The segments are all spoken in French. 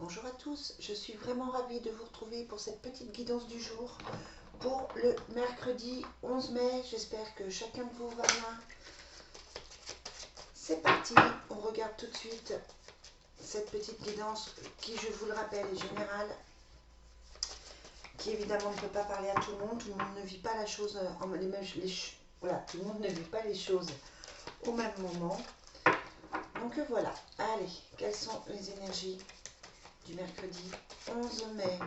Bonjour à tous, je suis vraiment ravie de vous retrouver pour cette petite guidance du jour pour le mercredi 11 mai. J'espère que chacun de vous va bien. C'est parti, on regarde tout de suite cette petite guidance qui, je vous le rappelle, est générale, qui évidemment ne peut pas parler à tout le monde ne vit pas la chose voilà, tout le monde ne vit pas les choses au même moment. Donc voilà, allez, quelles sont les énergies du mercredi 11 mai?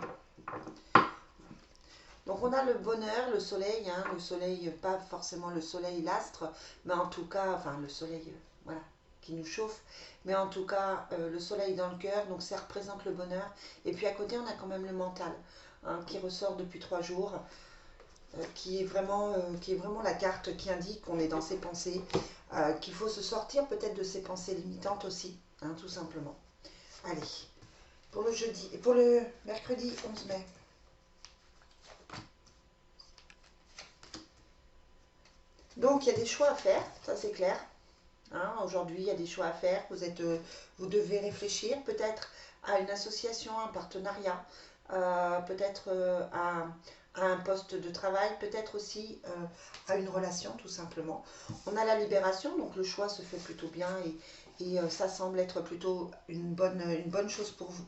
Donc on a le bonheur, le soleil, le soleil, pas forcément le soleil l'astre, mais en tout cas, enfin le soleil, voilà, qui nous chauffe, mais en tout cas le soleil dans le cœur, donc ça représente le bonheur. Et puis à côté on a quand même le mental, qui ressort depuis 3 jours, qui est vraiment la carte qui indique qu'on est dans ses pensées, qu'il faut se sortir peut-être de ses pensées limitantes aussi, tout simplement. Allez, pour le mercredi 11 mai. Donc il y a des choix à faire, ça c'est clair. Aujourd'hui, il y a des choix à faire. Vous devez réfléchir peut-être à une association, un partenariat, peut-être à un poste de travail, peut-être aussi à une relation tout simplement. On a la libération, donc le choix se fait plutôt bien et ça semble être plutôt une bonne chose pour vous.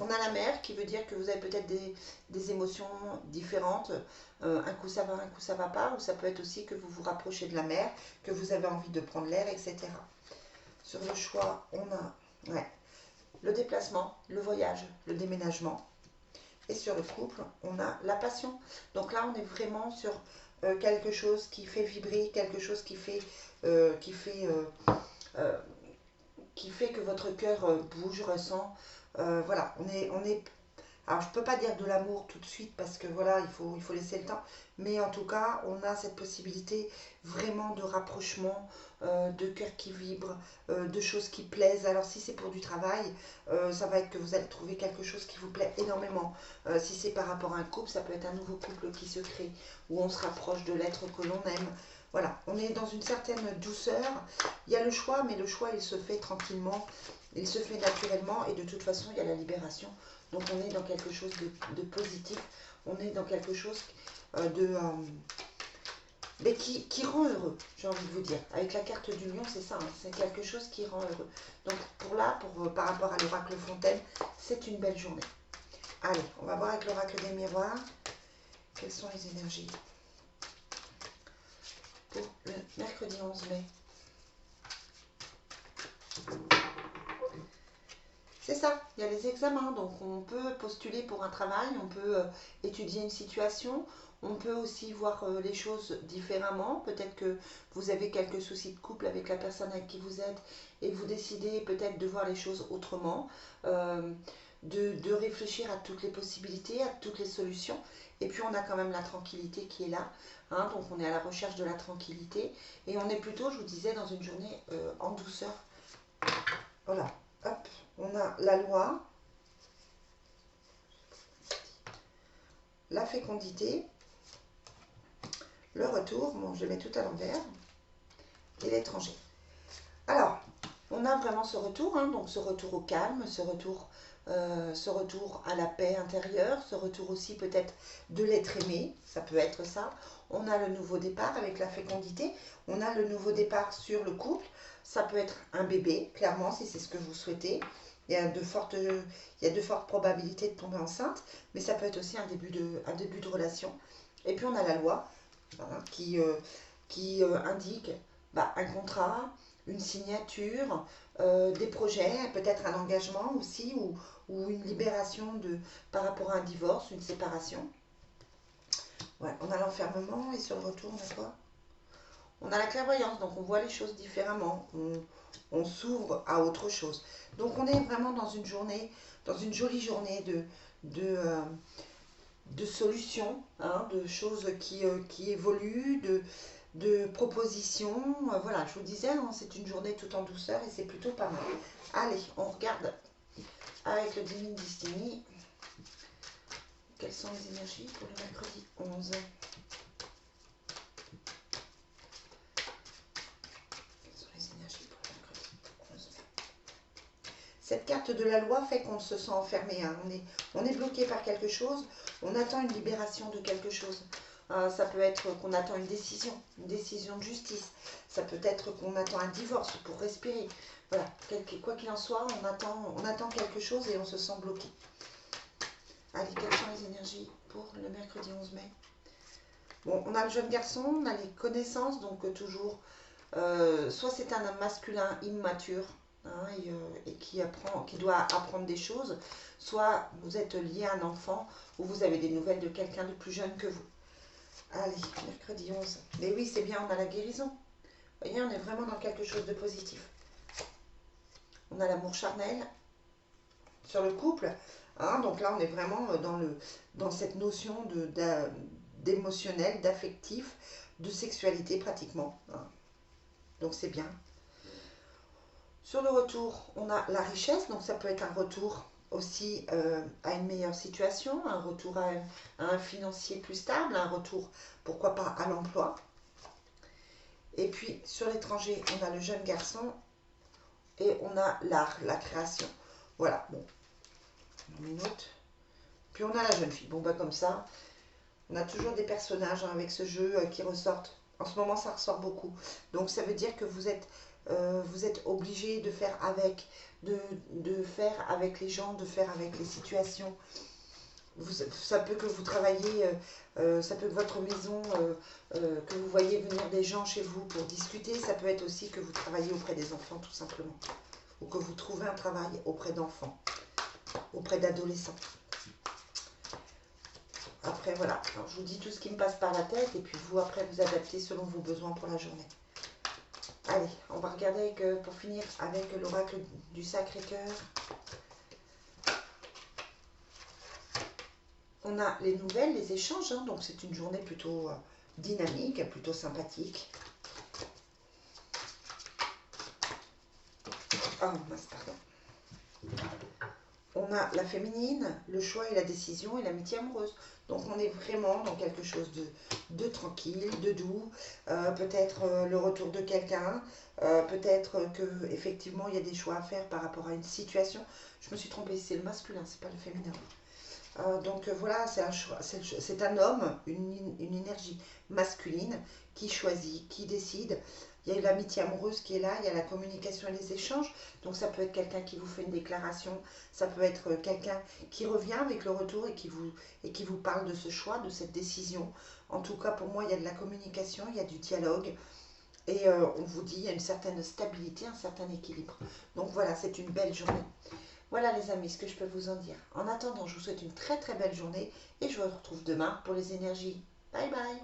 On a la mer qui veut dire que vous avez peut-être des émotions différentes. Un coup ça va, un coup ça va pas, ou ça peut être aussi que vous vous rapprochez de la mer, que vous avez envie de prendre l'air, etc. Sur le choix, on a le déplacement, le voyage, le déménagement. Et sur le couple, on a la passion. Donc là, on est vraiment sur quelque chose qui fait vibrer, quelque chose euh, qui fait que votre cœur bouge, ressent. Voilà, on est. Alors, je ne peux pas dire de l'amour tout de suite parce que voilà, il faut laisser le temps. Mais en tout cas, on a cette possibilité vraiment de rapprochement, de cœur qui vibre, de choses qui plaisent. Alors, si c'est pour du travail, ça va être que vous allez trouver quelque chose qui vous plaît énormément. Si c'est par rapport à un couple, ça peut être un nouveau couple qui se crée, où on se rapproche de l'être que l'on aime. Voilà, on est dans une certaine douceur. Il y a le choix, mais le choix, il se fait tranquillement, il se fait naturellement, et de toute façon, il y a la libération. Donc on est dans quelque chose de positif, on est dans quelque chose mais qui rend heureux, j'ai envie de vous dire. Avec la carte du lion, c'est ça, c'est quelque chose qui rend heureux. Donc par rapport à l'oracle Fontaine, c'est une belle journée. Allez, on va voir avec l'oracle des miroirs, quelles sont les énergies pour le mercredi 11 mai. C'est ça, il y a les examens, donc on peut postuler pour un travail, on peut étudier une situation, on peut aussi voir les choses différemment. Peut-être que vous avez quelques soucis de couple avec la personne avec qui vous êtes et vous décidez peut-être de voir les choses autrement, de réfléchir à toutes les possibilités, à toutes les solutions. Et puis on a quand même la tranquillité qui est là, donc on est à la recherche de la tranquillité et on est plutôt, je vous disais, dans une journée en douceur. Voilà, hop, on a la loi, la fécondité, le retour, bon je mets tout à l'envers, et l'étranger. Alors, on a vraiment ce retour, donc ce retour au calme, ce retour à la paix intérieure, ce retour aussi peut-être de l'être aimé, ça peut être ça. On a le nouveau départ avec la fécondité, on a le nouveau départ sur le couple, ça peut être un bébé, clairement, si c'est ce que vous souhaitez. Il y a de fortes probabilités de tomber enceinte, mais ça peut être aussi un début de relation. Et puis on a la loi, voilà, qui indique un contrat, une signature, des projets, peut-être un engagement aussi, ou une libération par rapport à un divorce, une séparation. Ouais, on a l'enfermement et sur le retour, on a quoi? On a la clairvoyance, donc on voit les choses différemment, on s'ouvre à autre chose. Donc on est vraiment dans une journée, dans une jolie journée de solutions, de choses qui évoluent, de propositions. Voilà, je vous disais, c'est une journée tout en douceur et c'est plutôt pas mal. Allez, on regarde avec le Divine Destiny. Quelles sont les énergies pour le mercredi 11? Quelles sont les énergies pour le mercredi 11 mai? 7 carte de la loi fait qu'on se sent enfermé. Hein. On est bloqué par quelque chose. On attend une libération de quelque chose. Ça peut être qu'on attend une décision de justice. Ça peut être qu'on attend un divorce pour respirer. Voilà, quoi qu'il en soit, on attend quelque chose et on se sent bloqué. Allez, quelles sont les énergies pour le mercredi 11 mai? Bon, on a le jeune garçon, on a les connaissances, donc toujours, soit c'est un homme masculin immature, hein, et qui doit apprendre des choses, soit vous êtes lié à un enfant ou vous avez des nouvelles de quelqu'un de plus jeune que vous. Allez, mercredi 11. Mais oui, c'est bien, on a la guérison. Vous voyez, on est vraiment dans quelque chose de positif. On a l'amour charnel sur le couple. Hein, donc là, on est vraiment dans cette notion d'émotionnel, d'affectif, de sexualité pratiquement. Hein. Donc c'est bien. Sur le retour, on a la richesse. Donc ça peut être un retour aussi à une meilleure situation, un retour à un financier plus stable, un retour, pourquoi pas, à l'emploi. Et puis sur l'étranger, on a le jeune garçon et on a l'art, la création. Voilà, bon, on met une autre. Puis on a la jeune fille. Bon, bah comme ça, on a toujours des personnages hein, avec ce jeu qui ressortent. En ce moment, ça ressort beaucoup. Donc ça veut dire que vous êtes obligé de faire avec, de faire avec les gens, de faire avec les situations. Ça peut que vous travaillez, ça peut que votre maison, que vous voyez venir des gens chez vous pour discuter. Ça peut être aussi que vous travaillez auprès des enfants tout simplement. Ou que vous trouvez un travail auprès d'enfants, auprès d'adolescents. Après, voilà, alors, je vous dis tout ce qui me passe par la tête et puis vous, après, vous adaptez selon vos besoins pour la journée. Allez, on va regarder pour finir avec l'oracle du Sacré-Cœur. On a les nouvelles, les échanges, hein, donc c'est une journée plutôt dynamique, plutôt sympathique. Oh, mince, pardon. On a la féminine, le choix et la décision et l'amitié amoureuse. Donc on est vraiment dans quelque chose de tranquille, de doux. Peut-être le retour de quelqu'un. Peut-être que effectivement il y a des choix à faire par rapport à une situation. Je me suis trompée, c'est le masculin, c'est pas le féminin. Donc voilà, c'est un homme, une énergie masculine qui choisit, qui décide. Il y a l'amitié amoureuse qui est là, il y a la communication et les échanges. Donc ça peut être quelqu'un qui vous fait une déclaration, ça peut être quelqu'un qui revient avec le retour et qui vous parle de ce choix, de cette décision. En tout cas, pour moi, il y a de la communication, il y a du dialogue. Et on vous dit, il y a une certaine stabilité, un certain équilibre. Donc voilà, c'est une belle journée. Voilà les amis, ce que je peux vous en dire. En attendant, je vous souhaite une très très belle journée et je vous retrouve demain pour les énergies. Bye bye!